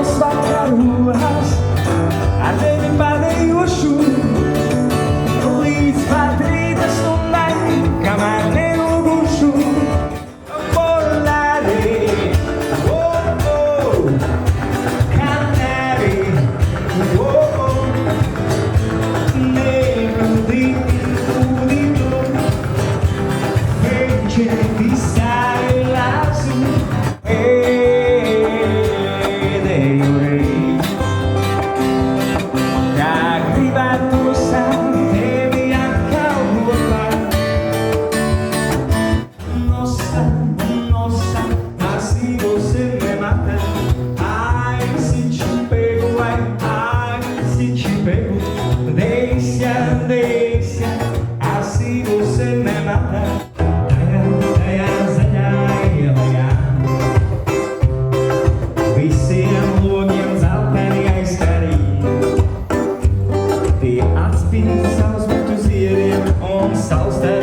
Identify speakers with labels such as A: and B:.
A: ruas, arde mi padre o shu, ulic patridas no nai, kamane no gushu, volare, oh oh, canare, oh oh, negro di udito, fece di sai lassù. Deixa, assim você me mata. Vi ser lågens altäniga i Sverige. Det är att spinsa oss mot serien om Salster.